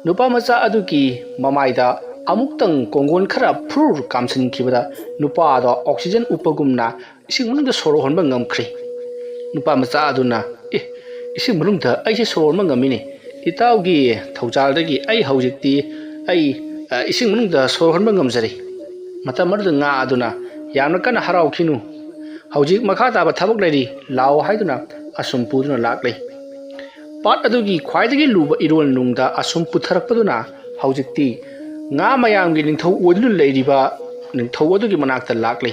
ꯅꯨꯄꯥ ꯃꯆꯥ ꯑꯗꯨꯒꯤ ꯃꯃꯥꯏꯗ ꯑꯃꯨꯛꯇꯪ ꯀꯣꯡꯒꯣꯟ ꯈꯔ ꯐꯨꯔ ꯀꯥꯝꯁꯤꯟꯈꯤꯕꯗ ꯅꯨꯄꯥ ꯑꯗꯣ ꯑꯣꯛꯁꯤꯖꯦꯟ ꯎꯞꯄꯒꯨꯝꯅ ꯏꯁꯤꯡ ꯃꯅꯨꯡꯗ ꯁꯣꯔ ꯍꯣꯟꯕ ꯉꯝꯈ꯭ꯔꯤ ꯅꯨꯄꯥ ꯃꯆꯥ ꯑꯗꯨꯅ ꯏꯁꯤꯡ ꯃꯅꯨꯡꯗ ꯑꯩꯁꯦ ꯁꯣꯔ ꯍꯣꯟꯕ ꯉꯝꯃꯤꯅꯦ ꯏꯇꯥꯎꯒꯤ ꯊꯧꯖꯥꯜꯗꯒꯤ ꯑꯩ ꯍꯧꯖꯤꯛꯇꯤ ꯏꯁꯤꯡ ꯃꯅꯨꯡꯗ ꯁꯣꯔ ꯍꯣꯟꯕ ꯉꯝꯖꯔꯦ ꯃꯇꯝ ꯑꯗꯨꯗ ꯉꯥ ꯑꯗꯨꯅ ꯌꯥꯝꯅ ꯀꯟꯅ ꯍꯔꯥꯎꯈꯤꯅꯨ ꯍꯧꯖꯤꯛ ꯃꯈꯥ ꯇꯥꯕ ꯊꯕꯛ ꯂꯩꯔꯤ ꯂꯥꯎ ꯍꯥꯏꯗꯨꯅ ꯑꯁꯨꯝ ꯄꯨꯗꯨꯅ ꯂꯥꯛꯂꯤ ꯄꯥꯠ ꯑꯗꯨꯒꯤ ꯈ꯭ꯋꯥꯏꯗꯒꯤ ꯂꯨꯕ ꯏꯔꯣꯜ ꯅꯨꯡꯗ ꯑꯁꯨꯝ ꯄꯨꯊꯔꯛꯄꯗꯨꯅ ꯍꯧꯖꯤꯛꯇꯤ ꯉꯥ ꯃꯌꯥꯝꯒꯤ ꯅꯤꯡꯊꯧ ꯑꯣꯏꯗꯨꯅ ꯂꯩꯔꯤꯕ ꯅꯤꯡꯊꯧ ꯑꯗꯨꯒꯤ ꯃꯅꯥꯛꯇ ꯂꯥꯛꯂꯤ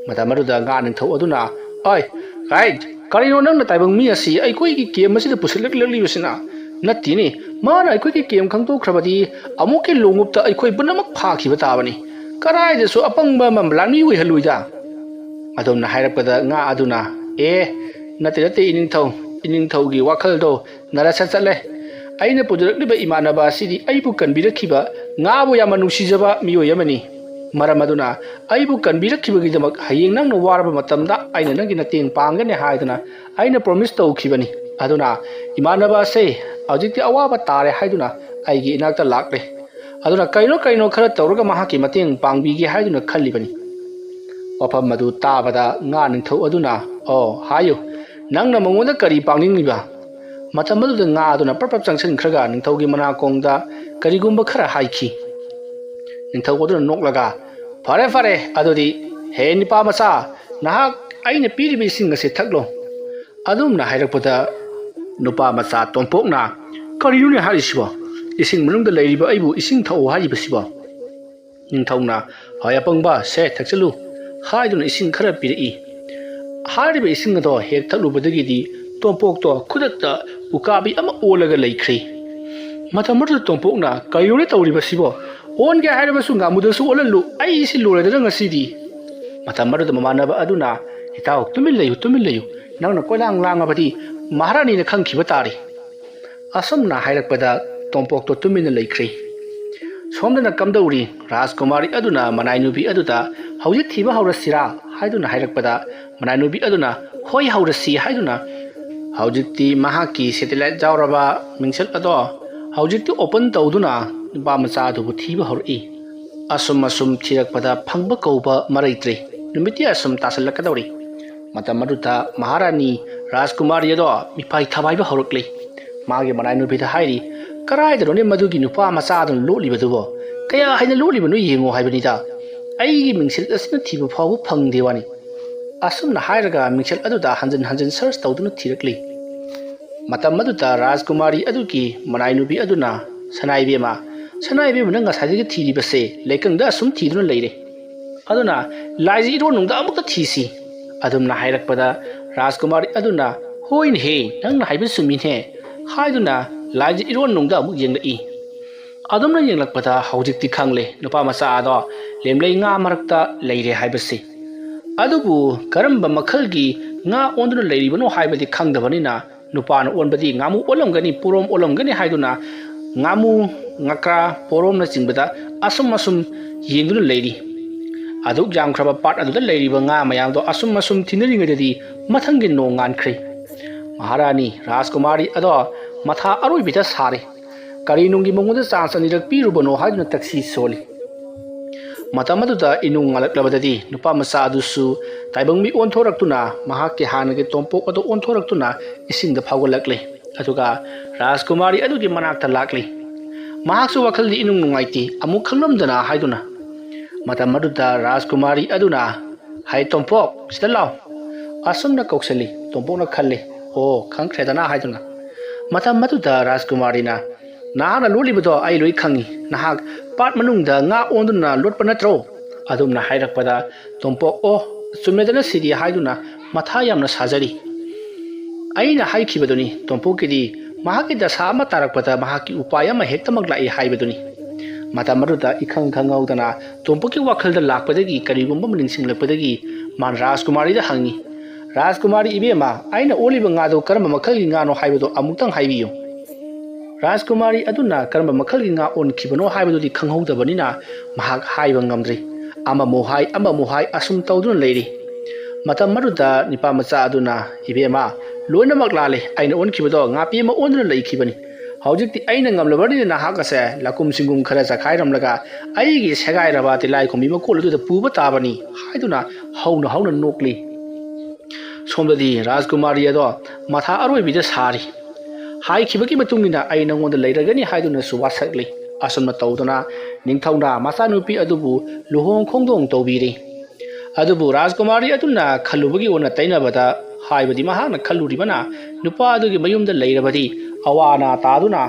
ꯃꯇꯝ ꯑꯗꯨꯗ ꯉꯥ ꯅꯤꯡꯊꯧ ꯑꯗꯨꯅ ꯀꯔꯤꯅꯣ ꯅꯪꯅ ꯇꯥꯏꯕꯪ ꯃꯤ ꯑꯁꯤ ꯑꯩꯈꯣꯏꯒꯤ ꯀꯦꯝ ꯑꯁꯤꯗ ꯄꯨꯁꯤꯜꯂꯛꯂꯤꯕꯁꯤꯅ ꯅꯠꯇꯦꯅꯦ ꯃꯥꯅ ꯑꯩꯈꯣꯏꯒꯤ ꯀꯦꯝ ꯈꯪꯗꯣꯛꯈ꯭ꯔꯕꯗꯤ ꯑꯃꯨꯛꯀꯤ ꯂꯣꯡꯎꯞꯇ ꯑꯩꯈꯣꯏ ꯄꯨꯝꯅꯃꯛ ꯐꯥꯈꯤꯕ ꯇꯥꯕꯅꯤ ꯀꯔꯥꯏꯗꯁꯨ ꯑꯄꯪꯕ ꯑꯃ ꯂꯥꯟꯃꯤ ꯑꯣꯏꯍꯜꯂꯣꯏꯗ ꯑꯗꯣꯝꯅ ꯍꯥꯏꯔꯛꯄꯗ ꯉꯥ ꯑꯗꯨꯅ ꯅꯠꯇꯦ ꯏꯅꯤꯡꯊꯧꯒꯤ ꯋꯥꯈꯜꯗꯣ ꯅꯔꯁ ꯆꯠꯂꯦ ꯑꯩꯅ ꯄꯨꯖꯔꯛꯂꯤꯕ ꯏꯃꯥꯟꯅꯕ ꯑꯁꯤꯗꯤ ꯑꯩꯕꯨ ꯀꯟꯕꯤꯔꯛꯈꯤꯕ ꯉꯥꯕꯨ ꯌꯥꯝꯅ ꯅꯨꯡꯁꯤꯖꯕ ꯃꯤꯑꯣꯏ ꯑꯃꯅꯤ ꯃꯔꯝ ꯑꯗꯨꯅ ꯑꯩꯕꯨ ꯀꯟꯕꯤꯔꯛꯈꯤꯕꯒꯤꯗꯃꯛ ꯍꯌꯦꯡ ꯅꯪꯅ ꯋꯥꯔꯕ ꯃꯇꯝꯗ ꯑꯩꯅ ꯅꯪꯒꯤ ꯃꯇꯦꯡ ꯄꯥꯡꯒꯅꯤ ꯍꯥꯏꯗꯨꯅ ꯑꯩꯅ ꯄ꯭ꯔꯣꯃꯤꯁ ꯇꯧꯈꯤꯕꯅꯤ ꯑꯗꯨꯅ ꯏꯃꯥꯟꯅꯕ ꯑꯁꯦ ꯍꯧꯖꯤꯛꯇꯤ ꯑꯋꯥꯕ ꯇꯥꯔꯦ ꯍꯥꯏꯗꯨꯅ ꯑꯩꯒꯤ ꯏꯅꯥꯛꯇ ꯂꯥꯛꯂꯦ ꯑꯗꯨꯅ ꯀꯩꯅꯣ ꯈꯔ ꯇꯧꯔꯒ ꯃꯍꯥꯛꯀꯤ ꯃꯇꯦꯡ ꯄꯥꯡꯕꯤꯒꯦ ꯍꯥꯏꯗꯨꯅ ꯈꯜꯂꯤꯕꯅꯤ ꯋꯥꯐꯝ ꯑꯗꯨ ꯇꯥꯕꯗ ꯉꯥ ꯅꯤꯡꯊꯧ ꯑꯗꯨꯅ ꯍꯥꯏꯌꯨ ꯅꯪꯅ ꯃꯉꯣꯟꯗ ꯀꯔꯤ ꯄꯥꯡꯅꯤꯡꯂꯤꯕ ꯃꯇꯝ ꯑꯗꯨꯗ ꯉꯥ ꯑꯗꯨꯅ ꯄ꯭ꯔꯞ ꯆꯪꯁꯤꯟꯈ꯭ꯔꯒ ꯅꯤꯡꯊꯧꯒꯤ ꯃꯅꯥꯀꯣꯡꯗ ꯀꯔꯤꯒꯨꯝꯕ ꯈꯔ ꯍꯥꯏꯈꯤ ꯅꯤꯡꯊꯧ ꯑꯗꯨꯅ ꯅꯣꯛꯂꯒ ꯐꯔꯦ ꯑꯗꯨꯗꯤ ꯍꯦ ꯅꯨꯄꯥ ꯃꯆꯥ ꯅꯍꯥꯛ ꯑꯩꯅ ꯄꯤꯔꯤꯕ ꯏꯁꯤꯡ ꯑꯁꯤ ꯊꯛꯂꯣ ꯑꯗꯨꯝꯅ ꯍꯥꯏꯔꯛꯄꯗ ꯅꯨꯄꯥ ꯃꯆꯥ ꯇꯣꯝꯄꯣꯛꯅ ꯀꯔꯤꯅꯣꯅꯦ ꯍꯥꯏꯔꯤꯁꯤꯕꯣ ꯏꯁꯤꯡ ꯃꯅꯨꯡꯗ ꯂꯩꯔꯤꯕ ꯑꯩꯕꯨ ꯏꯁꯤꯡ ꯊꯛꯑꯣ ꯍꯥꯏꯔꯤꯕꯁꯤꯕꯣ ꯅꯤꯡꯊꯧꯅ ꯍꯣꯏ ꯑꯄꯪꯕ ꯁꯦ ꯊꯛꯆꯜꯂꯨ ꯍꯥꯏꯗꯨꯅ ꯏꯁꯤꯡ ꯈꯔ ꯄꯤꯔꯛꯏ ꯍꯥꯏꯔꯤꯕ ꯏꯁꯤꯡ ꯑꯗꯣ ꯍꯦꯛ ꯊꯛꯂꯨꯕꯗꯒꯤꯗꯤ ꯇꯣꯝꯄꯣꯛꯇꯣ ꯈꯨꯗꯛꯇ ꯎꯀꯥꯕꯤ ꯑꯃ ꯑꯣꯜꯂꯒ ꯂꯩꯈ꯭ꯔꯤ ꯃꯇꯝ ꯑꯗꯨꯗ ꯇꯣꯝꯄꯣꯛꯅ ꯀꯔꯤꯅꯣꯅꯦ ꯇꯧꯔꯤꯕꯁꯤꯕꯣ ꯑꯣꯟꯒꯦ ꯍꯥꯏꯔꯕꯁꯨ ꯉꯥꯃꯨꯗꯁꯨ ꯑꯣꯜꯍꯜꯂꯨ ꯑꯩꯁꯤ ꯂꯣꯏꯔꯗꯅ ꯉꯁꯤꯗꯤ ꯃꯇꯝ ꯑꯗꯨꯗ ꯃꯃꯥꯟꯅꯕ ꯑꯗꯨꯅ ꯏꯇꯥꯎ ꯇꯨꯃꯤꯟ ꯂꯩꯌꯨ ꯅꯪꯅ ꯀꯣꯏꯂꯥꯡ ꯂꯥꯡꯉꯕꯗꯤ ꯃꯍꯥꯔꯥꯅꯤꯅ ꯈꯪꯈꯤꯕ ꯇꯥꯔꯤ ꯑꯁꯨꯝꯅ ꯍꯥꯏꯔꯛꯄꯗ ꯇꯣꯝꯄꯣꯛꯇꯣ ꯇꯨꯃꯤꯟꯅ ꯂꯩꯈ꯭ꯔꯤ ꯁꯣꯝꯗꯅ ꯀꯝꯗꯧꯔꯤ ꯔꯥꯖꯀꯨꯃꯥꯔꯤ ꯑꯗꯨꯅ ꯃꯅꯥꯏꯅꯨꯕꯤ ꯑꯗꯨꯗ ꯍꯧꯖꯤꯛ ꯊꯤꯕ ꯍꯧꯔꯁꯤꯔꯥ ꯍꯥꯏꯗꯨꯅ ꯍꯥꯏꯔꯛꯄꯗ ꯃꯅꯥꯏꯅꯨꯕꯤ ꯑꯗꯨꯅ ꯍꯣꯏ ꯍꯧꯔꯁꯤ ꯍꯥꯏꯗꯨꯅ ꯍꯧꯖꯤꯛꯇꯤ ꯃꯍꯥꯛꯀꯤ ꯁꯦꯇꯦꯂꯥꯏꯠ ꯌꯥꯎꯔꯕ ꯃꯤꯡꯁꯠ ꯑꯗꯣ ꯍꯧꯖꯤꯛꯇꯤ ꯑꯣꯄꯟ ꯇꯧꯗꯨꯅ ꯅꯨꯄꯥ ꯃꯆꯥ ꯑꯗꯨꯕꯨ ꯊꯤꯕ ꯍꯧꯔꯛꯏ ꯑꯁꯨꯝ ꯊꯤꯔꯛꯄꯗ ꯐꯪꯕ ꯀꯧꯕ ꯃꯔꯩꯇ꯭ꯔꯤ ꯅꯨꯃꯤꯠꯇꯤ ꯑꯁꯨꯝ ꯇꯥꯁꯜꯂꯛꯀꯗꯧꯔꯤ ꯃꯇꯝ ꯑꯗꯨꯗ ꯃꯍꯥꯔꯥꯅꯤ ꯔꯥꯖꯀꯨꯃꯥꯔꯤ ꯑꯗꯣ ꯃꯤꯄꯥꯏ ꯊꯕꯥꯏꯕ ꯍꯧꯔꯛꯂꯤ ꯃꯥꯒꯤ ꯃꯅꯥꯏꯅꯨꯕꯤꯗ ꯍꯥꯏꯔꯤ ꯀꯔꯥꯏꯗꯅꯣꯅꯦ ꯃꯗꯨꯒꯤ ꯅꯨꯄꯥ ꯃꯆꯥ ꯑꯗꯨꯅ ꯂꯣꯠꯂꯤꯕꯗꯨꯕꯣ ꯀꯌꯥ ꯍꯥꯏꯅ ꯂꯣꯠꯂꯤꯕꯅꯣ ꯌꯦꯡꯉꯣ ꯍꯥꯏꯕꯅꯤꯗ ꯑꯩꯒꯤ ꯃꯤꯡꯁꯦꯜ ꯑꯁꯤꯅ ꯊꯤꯕ ꯐꯥꯎꯕ ꯐꯪꯗꯦ ꯋꯥꯅꯤ ꯑꯁꯨꯝꯅ ꯍꯥꯏꯔꯒ ꯃꯤꯡꯁꯦꯜ ꯑꯗꯨꯗ ꯍꯟꯖꯤꯟ ꯁꯔꯆ ꯇꯧꯗꯨꯅ ꯊꯤꯔꯛꯂꯤ ꯃꯇꯝ ꯑꯗꯨꯗ ꯔꯥꯖꯀꯨꯃꯥꯔꯤ ꯑꯗꯨꯒꯤ ꯃꯅꯥꯏꯅꯨꯕꯤ ꯑꯗꯨꯅ ꯁꯅꯥꯏꯕꯦꯝꯃꯅ ꯉꯁꯥꯏꯗꯒꯤ ꯊꯤꯔꯤꯕꯁꯦ ꯂꯩꯀꯪꯗ ꯑꯁꯨꯝ ꯊꯤꯗꯨꯅ ꯂꯩꯔꯦ ꯑꯗꯨꯅ ꯂꯥꯏꯖ ꯏꯔꯣꯟꯅꯨꯡꯗ ꯑꯃꯨꯛꯇ ꯊꯤꯁꯤ ꯑꯗꯨꯝꯅ ꯍꯥꯏꯔꯛꯄꯗ ꯔꯥꯖꯀꯨꯃꯥꯔꯤ ꯑꯗꯨꯅ ꯍꯣꯏꯅꯦꯍꯦ ꯅꯪꯅ ꯍꯥꯏꯕ ꯆꯨꯝꯃꯤꯅꯦ ꯍꯥꯏꯗꯨꯅ ꯂꯥꯏꯖ ꯏꯔꯣꯟꯅꯨꯡꯗ ꯑꯃꯨꯛ ꯌꯦꯡꯂꯛꯏ ꯑꯗꯨꯝꯅ ꯌꯦꯡꯂꯛꯄꯗ ꯍꯧꯖꯤꯛꯇꯤ ꯈꯪꯂꯦ ꯅꯨꯄꯥ ꯃꯆꯥ ꯑꯗꯣ ꯂꯦꯝꯂꯩ ꯉꯥ ꯃꯔꯛꯇ ꯂꯩꯔꯦ ꯍꯥꯏꯕꯁꯤ ꯑꯗꯨꯕꯨ ꯀꯔꯝꯕ ꯃꯈꯜꯒꯤ ꯉꯥ ꯑꯣꯟꯗꯨꯅ ꯂꯩꯔꯤꯕꯅꯣ ꯍꯥꯏꯕꯗꯤ ꯈꯪꯗꯕꯅꯤꯅ ꯅꯨꯄꯥꯅ ꯑꯣꯟꯕꯗꯤ ꯉꯥꯃꯨ ꯑꯣꯜꯂꯝꯒꯅꯤ ꯄꯣꯔꯣꯝ ꯑꯣꯜꯂꯝꯒꯅꯤ ꯍꯥꯏꯗꯨꯅ ꯉꯥꯃꯨ ꯉꯀ꯭ꯔꯥ ꯄꯣꯔꯣꯝꯅꯆꯤꯡꯕꯗ ꯑꯁꯨꯝ ꯌꯦꯡꯗꯨꯅ ꯂꯩꯔꯤ ꯑꯗꯨꯛ ꯌꯥꯝꯈ꯭ꯔꯕ ꯄꯥꯠ ꯑꯗꯨꯗ ꯂꯩꯔꯤꯕ ꯉꯥ ꯃꯌꯥꯝꯗꯣ ꯑꯁꯨꯝ ꯊꯤꯅꯔꯤꯉꯩꯗꯗꯤ ꯃꯊꯪꯒꯤ ꯅꯣꯡ ꯉꯥꯟꯈ꯭ꯔꯤ ꯃꯍꯥꯔꯥꯅꯤ ꯔꯥꯖꯀꯨꯃꯥꯔꯤ ꯑꯗꯣ ꯃꯊꯥ ꯑꯔꯣꯏꯕꯤꯗ ꯁꯥꯔꯤ ꯀꯔꯤꯅꯨꯡꯒꯤ ꯃꯉꯣꯟꯗ ꯆꯥꯟꯁ ꯑꯅꯤꯔꯛ ꯄꯤꯔꯨꯕꯅꯣ ꯍꯥꯏꯗꯨꯅ ꯇꯛꯁꯤ ꯁꯣꯜꯂꯤ ꯃꯇꯝ ꯑꯗꯨꯗ ꯏꯅꯨꯡ ꯉꯥꯜꯂꯛꯂꯕꯗꯗꯤ ꯅꯨꯄꯥ ꯃꯆꯥ ꯑꯗꯨꯁꯨ ꯇꯥꯏꯕꯪ ꯃꯤ ꯑꯣꯟꯊꯣꯔꯛꯇꯨꯅ ꯃꯍꯥꯛꯀꯤ ꯍꯥꯟꯅꯒꯤ ꯇꯣꯝꯄꯣꯛ ꯑꯗꯨ ꯑꯣꯟꯊꯣꯔꯛꯇꯨꯅ ꯏꯁꯤꯡꯗ ꯐꯥꯎꯒꯠꯂꯛꯂꯤ ꯑꯗꯨꯒ ꯔꯥꯖꯀꯨꯃꯥꯔꯤ ꯑꯗꯨꯒꯤ ꯃꯅꯥꯛꯇ ꯂꯥꯛꯂꯤ ꯃꯍꯥꯛꯁꯨ ꯋꯥꯈꯜꯗꯤ ꯏꯅꯨꯡ ꯅꯨꯡꯉꯥꯏꯇꯦ ꯑꯃꯨꯛ ꯈꯪꯂꯝꯗꯅ ꯍꯥꯏꯗꯨꯅ ꯃꯇꯝ ꯑꯗꯨꯗ ꯔꯥꯖꯀꯨꯃꯥꯔꯤ ꯑꯗꯨꯅ ꯍꯥꯏ ꯇꯣꯝꯄꯣꯛ ꯁꯤꯗ ꯂꯥꯎ ꯑꯁꯨꯝꯅ ꯀꯧꯁꯜꯂꯤ ꯇꯣꯝꯄꯣꯛꯅ ꯈꯜꯂꯤ ꯈꯪꯈ꯭ꯔꯦꯗꯅ ꯍꯥꯏꯗꯨꯅ ꯃꯇꯝ ꯑꯗꯨꯗ ꯔꯥꯖꯀꯨꯃꯥꯔꯤꯅ ꯅꯍꯥꯛꯅ ꯂꯣꯠꯂꯤꯕꯗꯣ ꯑꯩ ꯂꯣꯏ ꯈꯪꯉꯤ ꯅꯍꯥꯛ ꯄꯥꯠ ꯃꯅꯨꯡꯗ ꯉꯥ ꯑꯣꯟꯗꯨꯅ ꯂꯣꯠꯄ ꯅꯠꯇ꯭ꯔꯣ ꯑꯗꯨꯝꯅ ꯍꯥꯏꯔꯛꯄꯗ ꯇꯣꯝꯄꯣꯛ ꯆꯨꯝꯃꯦꯗꯅ ꯁꯤꯗꯤ ꯍꯥꯏꯗꯨꯅ ꯃꯊꯥ ꯌꯥꯝꯅ ꯁꯥꯖꯔꯤ ꯑꯩꯅ ꯍꯥꯏꯈꯤꯕꯗꯨꯅꯤ ꯇꯣꯝꯄꯣꯛꯀꯤꯗꯤ ꯃꯍꯥꯛꯀꯤ ꯗꯁꯥ ꯑꯃ ꯇꯥꯔꯛꯄꯗ ꯃꯍꯥꯛꯀꯤ ꯎꯄꯥꯏ ꯑꯃ ꯍꯦꯛꯇꯃꯛ ꯂꯥꯛꯏ ꯍꯥꯏꯕꯗꯨꯅꯤ ꯃꯇꯝ ꯑꯗꯨꯗ ꯏꯈꯪ ꯈꯪꯍꯧꯗꯅ ꯇꯣꯝꯄꯣꯛꯀꯤ ꯋꯥꯈꯜꯗ ꯂꯥꯛꯄꯗꯒꯤ ꯀꯔꯤꯒꯨꯝꯕ ꯑꯃ ꯅꯤꯡꯁꯤꯡꯂꯛꯄꯗꯒꯤ ꯃꯥꯅ ꯔꯥꯖꯀꯨꯃꯥꯔꯤꯗ ꯍꯪꯉꯤ ꯔꯥꯖꯀꯨꯃꯥꯔꯤ ꯏꯕꯦꯝꯃ ꯑꯩꯅ ꯑꯣꯜꯂꯤꯕ ꯉꯥꯗꯨ ꯀꯔꯝꯕ ꯃꯈꯜꯒꯤ ꯉꯥꯅꯣ ꯍꯥꯏꯕꯗꯨ ꯑꯃꯨꯛꯇꯪ ꯍꯥꯏꯕꯤꯌꯨ ꯔꯥꯖꯀꯨꯃꯥꯔꯤ ꯑꯗꯨꯅ ꯀꯔꯝꯕ ꯃꯈꯜꯒꯤ ꯉꯥ ꯑꯣꯟꯈꯤꯕꯅꯣ ꯍꯥꯏꯕꯗꯨꯗꯤ ꯈꯪꯍꯧꯗꯕꯅꯤꯅ ꯃꯍꯥꯛ ꯍꯥꯏꯕ ꯉꯝꯗ꯭ꯔꯤ ꯑꯃꯃꯨꯛ ꯍꯥꯏ ꯑꯁꯨꯝ ꯇꯧꯗꯨꯅ ꯂꯩꯔꯤ ꯃꯇꯝ ꯑꯗꯨꯗ ꯅꯤꯄꯥꯃꯆꯥ ꯑꯗꯨꯅ ꯏꯕꯦꯝꯃ ꯂꯣꯏꯅꯃꯛ ꯂꯥꯜꯂꯦ ꯑꯩꯅ ꯑꯣꯟꯈꯤꯕꯗꯣ ꯉꯥꯄꯤ ꯑꯃ ꯑꯣꯟꯗꯨꯅ ꯂꯩꯈꯤꯕꯅꯤ ꯍꯧꯖꯤꯛꯇꯤ ꯑꯩꯅ ꯉꯝꯂꯕꯅꯤꯅ ꯅꯍꯥꯛ ꯑꯁꯦ ꯂꯀꯨꯝ ꯁꯤꯡꯒꯨꯝ ꯈꯔ ꯆꯈꯥꯏꯔꯝꯂꯒ ꯑꯩꯒꯤ ꯁꯦꯒꯥꯏꯔꯕ ꯇꯤꯂꯥꯏꯈꯣꯝꯕꯤ ꯃꯀꯣꯜ ꯑꯗꯨꯗ ꯄꯨꯕ ꯇꯥꯕꯅꯤ ꯍꯥꯏꯗꯨꯅ ꯍꯧꯅ ꯅꯣꯛꯂꯤ ꯁꯣꯝꯗꯗꯤ ꯔꯥꯖꯀꯨꯃꯥꯔꯤ ꯑꯗꯣ ꯃꯊꯥ ꯑꯔꯣꯏꯕꯤꯗ ꯁꯥꯔꯤ ꯍꯥꯏꯈꯤꯕꯒꯤ ꯃꯇꯨꯡꯏꯟꯅ ꯑꯩ ꯅꯉꯣꯟꯗ ꯂꯩꯔꯒꯅꯤ ꯍꯥꯏꯗꯨꯅꯁꯨ ꯋꯥꯁꯛꯂꯤ ꯑꯁꯨꯝꯅ ꯇꯧꯗꯨꯅ ꯅꯤꯡꯊꯧꯅ ꯃꯆꯥꯅꯨꯄꯤ ꯑꯗꯨꯕꯨ ꯂꯨꯍꯣꯡ ꯈꯣꯡꯗꯣꯡ ꯇꯧꯕꯤꯔꯤ ꯑꯗꯨꯕꯨ ꯔꯥꯖꯀꯨꯃꯥꯔꯤ ꯑꯗꯨꯅ ꯈꯜꯂꯨꯕꯒꯤ ꯑꯣꯟꯅ ꯇꯩꯅꯕꯗ ꯍꯥꯏꯕꯗꯤ ꯃꯍꯥꯛꯅ ꯈꯜꯂꯨꯔꯤꯕꯅ ꯅꯨꯄꯥ ꯑꯗꯨꯒꯤ ꯃꯌꯨꯝꯗ ꯂꯩꯔꯕꯗꯤ ꯑꯋꯥ ꯑꯅꯥ ꯇꯥꯗꯨꯅ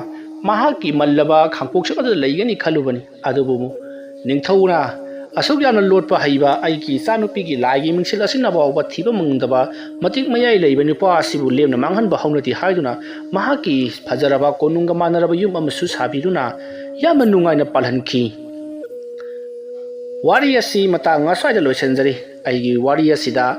ꯃꯍꯥꯛꯀꯤ ꯃꯜꯂꯕ ꯈꯥꯡꯄꯣꯛꯁꯪ ꯑꯗꯨꯗ ꯂꯩꯒꯅꯤ ꯈꯜꯂꯨꯕꯅꯤ ꯑꯗꯨꯕꯨ ꯅꯤꯡꯊꯧꯅ ꯑꯁꯨꯛ ꯌꯥꯝꯅ ꯂꯣꯠꯄ ꯍꯩꯕ ꯑꯩꯒꯤ ꯏꯆꯥꯅꯨꯄꯤꯒꯤ ꯂꯥꯏꯒꯤ ꯃꯤꯡꯁꯤꯜ ꯑꯁꯤꯅ ꯐꯥꯎꯕ ꯊꯤꯕ ꯉꯝꯗꯕ ꯃꯇꯤꯛ ꯃꯌꯥꯏ ꯂꯩꯕ ꯅꯨꯄꯥ ꯑꯁꯤꯕꯨ ꯂꯦꯝꯅ ꯃꯥꯡꯍꯟꯕ ꯍꯧꯅꯗꯦ ꯍꯥꯏꯗꯨꯅ ꯃꯍꯥꯛꯀꯤ ꯐꯖꯔꯕ ꯀꯣꯅꯨꯡꯒ ꯃꯥꯟꯅꯔꯕ ꯌꯨꯝ ꯑꯃꯁꯨ ꯁꯥꯕꯤꯗꯨꯅ ꯌꯥꯝꯅ ꯅꯨꯡꯉꯥꯏꯅ ꯄꯥꯜꯍꯟꯈꯤ ꯋꯥꯔꯤ ꯑꯁꯤ ꯃꯇꯥꯡ ꯑꯁ꯭ꯋꯥꯏꯗ ꯂꯣꯏꯁꯤꯟꯖꯔꯤ ꯑꯩꯒꯤ ꯋꯥꯔꯤ ꯑꯁꯤꯗ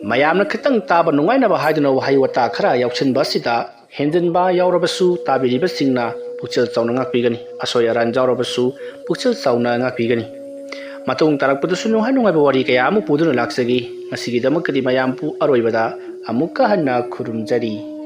ꯃꯌꯥꯝꯅ ꯈꯤꯇꯪ ꯇꯥꯕ ꯅꯨꯡꯉꯥꯏꯅꯕ ꯍꯥꯏꯗꯨꯅ ꯋꯥꯍꯩ ꯋꯥꯇꯥ ꯈꯔ ꯌꯥꯎꯁꯤꯟꯕ ꯑꯁꯤꯗ ꯍꯦꯟꯖꯤꯟꯕ ꯌꯥꯎꯔꯕꯁꯨ ꯇꯥꯕꯤꯔꯤꯕꯁꯤꯡꯅ ꯄꯨꯛꯆꯦꯜ ꯆꯥꯎꯅ ꯉꯥꯛꯄꯤꯒꯅꯤ ꯑꯁꯣꯏ ꯑꯔꯥꯟ ꯌꯥꯎꯔꯕꯁꯨ ꯄꯨꯛꯆꯦꯜ ꯆꯥꯎꯅ ꯉꯥꯛꯄꯤꯒꯅꯤ ꯃꯇꯨꯡ ꯇꯥꯔꯛꯄꯗꯁꯨ ꯅꯨꯡꯉꯥꯏꯕ ꯋꯥꯔꯤ ꯀꯌꯥ ꯑꯃ ꯄꯨꯗꯨꯅ ꯂꯥꯛꯆꯒꯦ ꯉꯁꯤꯒꯤꯗꯃꯛꯇꯗꯤ ꯃꯌꯥꯝꯕꯨ ꯑꯔꯣꯏꯕꯗ ꯑꯃꯨꯛꯀ ꯍꯟꯅ ꯈꯨꯔꯨꯝꯖꯔꯤ